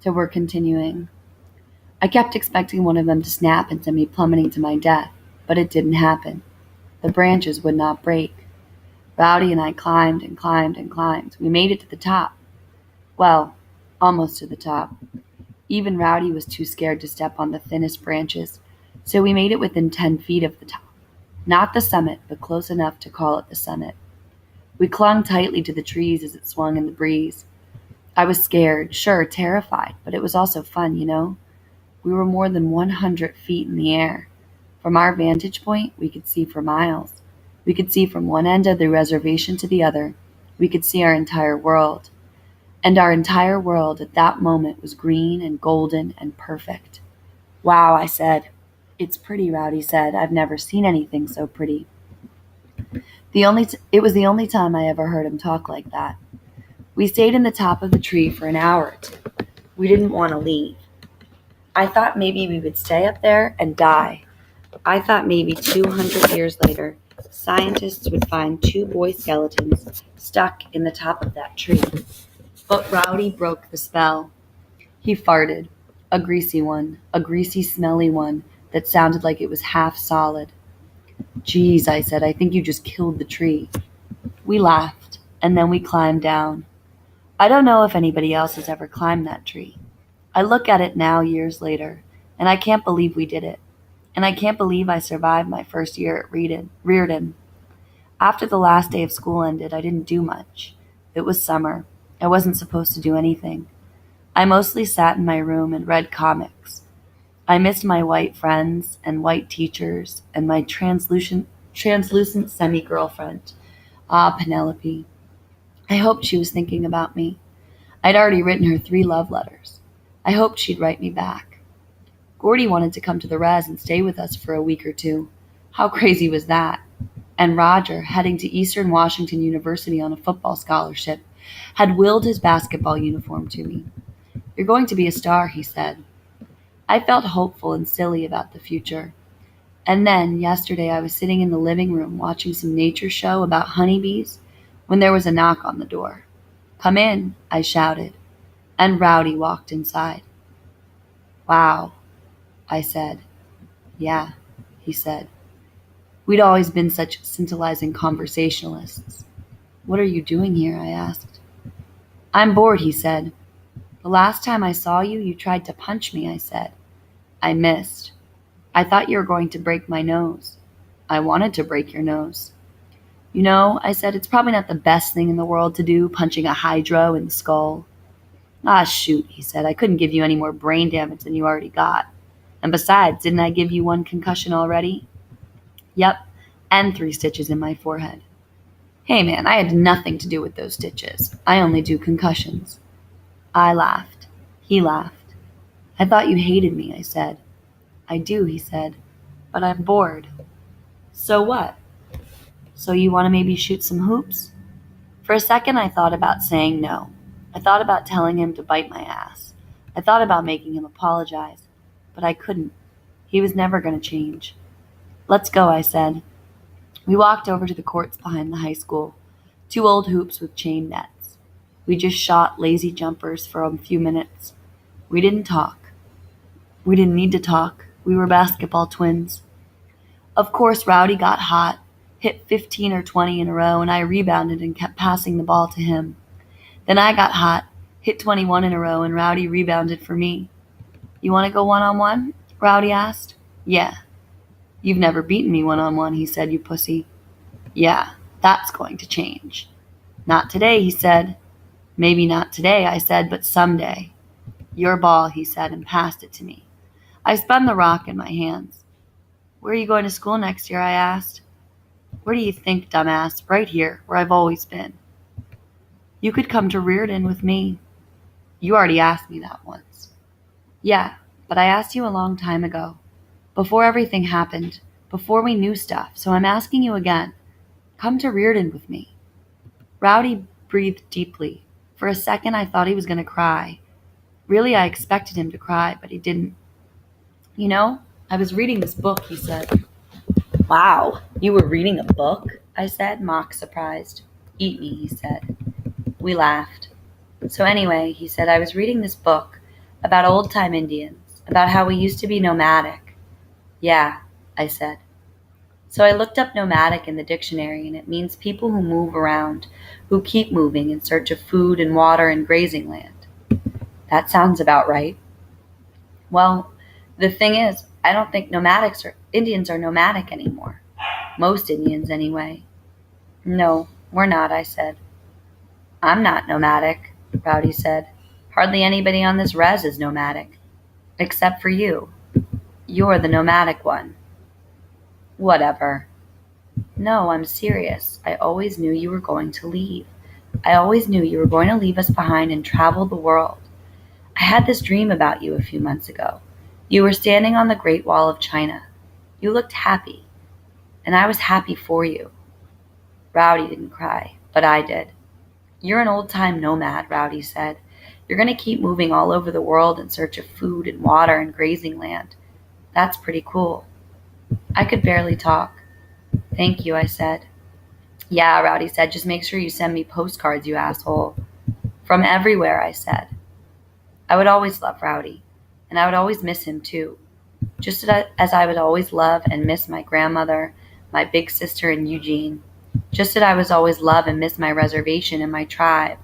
So we're continuing. I kept expecting one of them to snap and send me plummeting to my death, but it didn't happen. The branches would not break. Rowdy and I climbed and climbed and climbed. We made it to the top. Well, almost to the top. Even Rowdy was too scared to step on the thinnest branches, so we made it within 10 feet of the top. Not the summit, but close enough to call it the summit. We clung tightly to the trees as it swung in the breeze. I was scared, sure, terrified, but it was also fun. We were more than 100 feet in the air. From our vantage point, we could see for miles. We could see from one end of the reservation to the other. We could see our entire world. And our entire world at that moment was green and golden and perfect. Wow, I said. It's pretty, Rowdy said. I've never seen anything so pretty. It was the only time I ever heard him talk like that. We stayed in the top of the tree for an hour or two. We didn't want to leave. I thought maybe we would stay up there and die. I thought maybe 200 years later, scientists would find two boy skeletons stuck in the top of that tree. But Rowdy broke the spell. He farted. A greasy, smelly one that sounded like it was half solid. Geez, I said, I think you just killed the tree. We laughed, and then we climbed down. I don't know if anybody else has ever climbed that tree. I look at it now, years later, and I can't believe we did it. And I can't believe I survived my first year at Reardon. After the last day of school ended, I didn't do much. It was summer. I wasn't supposed to do anything. I mostly sat in my room and read comics. I missed my white friends and white teachers and my translucent semi-girlfriend. Ah, Penelope. I hoped she was thinking about me. I'd already written her 3 love letters. I hoped she'd write me back. Gordy wanted to come to the res and stay with us for a week or two. How crazy was that? And Roger, heading to Eastern Washington University on a football scholarship, had willed his basketball uniform to me. You're going to be a star, he said. I felt hopeful and silly about the future. And then, yesterday, I was sitting in the living room watching some nature show about honeybees when there was a knock on the door. Come in, I shouted, and Rowdy walked inside. Wow, I said. Yeah, he said. We'd always been such scintillating conversationalists. What are you doing here? I asked. I'm bored, he said. The last time I saw you, you tried to punch me, I said. I missed. I thought you were going to break my nose. I wanted to break your nose. I said, it's probably not the best thing in the world to do, punching a hydro in the skull. Ah, shoot, he said. I couldn't give you any more brain damage than you already got. And besides, didn't I give you 1 concussion already? Yep, and 3 stitches in my forehead. Hey man, I had nothing to do with those stitches. I only do concussions. I laughed. He laughed. I thought you hated me, I said. I do, he said, but I'm bored. So what? So you want to maybe shoot some hoops? For a second I thought about saying no. I thought about telling him to bite my ass. I thought about making him apologize, but I couldn't. He was never going to change. Let's go, I said. We walked over to the courts behind the high school, 2 old hoops with chain nets. We just shot lazy jumpers for a few minutes. We didn't talk. We didn't need to talk. We were basketball twins. Of course, Rowdy got hot, hit 15 or 20 in a row, and I rebounded and kept passing the ball to him. Then I got hot, hit 21 in a row, and Rowdy rebounded for me. You want to go one-on-one? Rowdy asked. Yeah. You've never beaten me one-on-one, he said, you pussy. Yeah, that's going to change. Not today, he said. Maybe not today, I said, but someday. Your ball, he said, and passed it to me. I spun the rock in my hands. Where are you going to school next year? I asked. Where do you think, dumbass? Right here, where I've always been. You could come to Reardon with me. You already asked me that once. Yeah, but I asked you a long time ago. Before everything happened. Before we knew stuff. So I'm asking you again. Come to Reardon with me. Rowdy breathed deeply. For a second I thought he was going to cry. Really, I expected him to cry, but he didn't. I was reading this book, he said. Wow, you were reading a book? I said, mock surprised. Eat me, he said. We laughed. So anyway, he said, I was reading this book About old-time Indians, about how we used to be nomadic. Yeah, I said. So I looked up nomadic in the dictionary, and it means people who move around, who keep moving in search of food and water and grazing land. That sounds about right. Well, the thing is, I don't think Indians are nomadic anymore. Most Indians, anyway. No, we're not, I said. I'm not nomadic, Rowdy said. Hardly anybody on this res is nomadic, except for you. You're the nomadic one. Whatever. No, I'm serious. I always knew you were going to leave. I always knew you were going to leave us behind and travel the world. I had this dream about you a few months ago. You were standing on the Great Wall of China. You looked happy, and I was happy for you. Rowdy didn't cry, but I did. You're an old-time nomad, Rowdy said. You're going to keep moving all over the world in search of food and water and grazing land. That's pretty cool. I could barely talk. Thank you, I said. Yeah, Rowdy said, just make sure you send me postcards, you asshole. From everywhere, I said. I would always love Rowdy, and I would always miss him too. Just as I would always love and miss my grandmother, my big sister, and Eugene. Just as I was always love and miss my reservation and my tribe.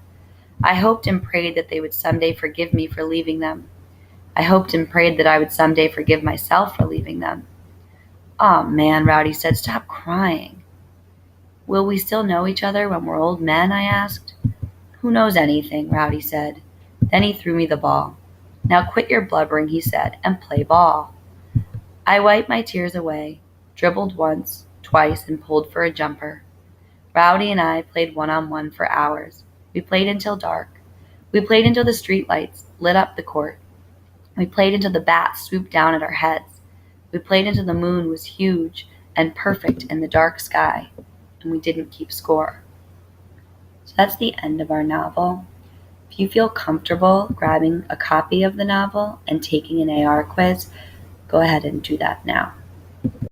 I hoped and prayed that they would someday forgive me for leaving them. I hoped and prayed that I would someday forgive myself for leaving them. Aw, man, Rowdy said, stop crying. Will we still know each other when we're old men? I asked. Who knows anything, Rowdy said. Then he threw me the ball. Now quit your blubbering, he said, and play ball. I wiped my tears away, dribbled once, twice, and pulled for a jumper. Rowdy and I played one-on-one for hours. We played until dark. We played until the streetlights lit up the court. We played until the bats swooped down at our heads. We played until the moon was huge and perfect in the dark sky, and we didn't keep score. So that's the end of our novel. If you feel comfortable grabbing a copy of the novel and taking an AR quiz, go ahead and do that now.